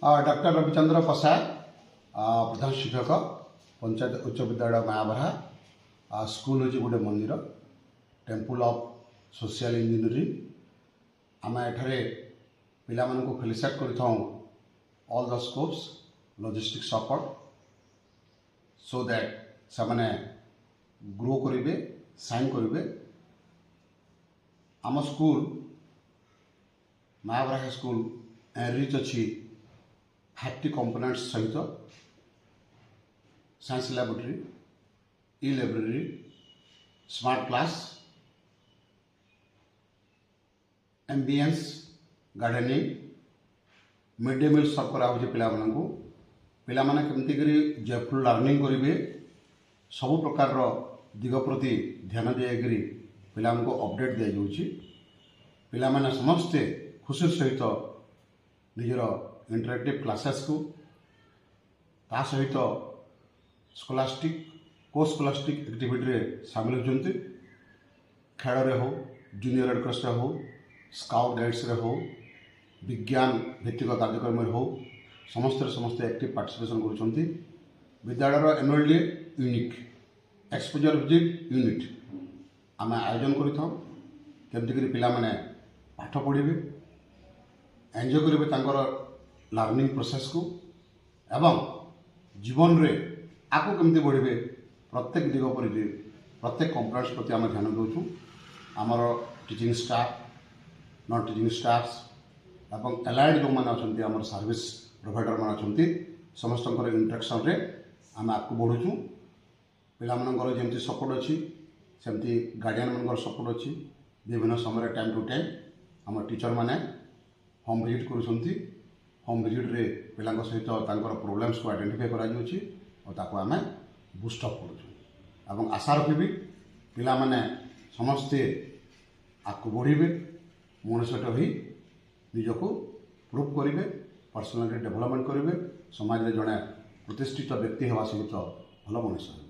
Doctor Ravichander प्रसाद प्रधान शिक्षक पंचायत उच्च विद्यालय मायाबरा स्कूल हूँ गोटे मंदिर टेम्पल ऑफ सोशल इंजीनियरिंग आम एठारे पिला मानक फेलिसिटेट कर all the scopes logistic support so that से माने ग्रो करेंगे साइन करेंगे आम स्कूल मायाबरा हाई स्कूल एनरिच अच्छी 50 कंपोनेंट्स सहित science laboratory e library smart class ambience gardening mid day meal serve करा पिला माने केमती करी जयफुल लर्निंग करेंगे सब प्रकार दिग प्रति ध्यान दिगरी पिला अपडेट दि जाऊँगी पिला माने समस्ते खुशी सहित निजर इंटरेक्टिव क्लासेस को ता सहित स्कॉलास्टिक को स्कॉलास्टिक एक्टिविटी रे शामिल होती खेल हो जूनियर रेड क्रॉस हो स्काउट गाइड्स रे हो विज्ञान भित्तिक कार्यक्रम हो समस्ते एक्टिव पार्टिसिपेशन कर विद्यालय annual day unique exposure visit unit आम आयोजन करमती पिला माने पाठ पढ़े एंजॉय करेंगे लर्निंग प्रोसेस को एवं जीवन रे आगो केमती बढ़े प्रत्येक दिग पर प्रत्येक कंपोनेंट्स प्रति आम ध्यान दूँ आमर teaching staff non teaching staffs एवं एलाइड जो मैंने अच्छा आम सर्विस प्रोवाइडर मान अच्छा समस्त इंटरेक्शन रे आम आगे बढ़ुँ पिलाମାନଙ୍କର ଯେମିତି सपोर्ट अच्छी सेमती गार्डियन मान सपोर्ट अच्छी विभिन्न समय टाइम टू टाइम आम टीचर मैंने होम विजिट करुँच होम विजिट रे पिला सहित प्रोब्लेम्स को आइडेंटिफाई करें बुस्टअप कर आशा रखी पिला माने समस्ते आगे बढ़े मनुष्यट हो निजक प्रूव करेंगे पर्सनालिटी डेभलपमेंट करेंगे समाज में जड़े प्रतिष्ठित व्यक्ति हवा सहित भल मनुष्य।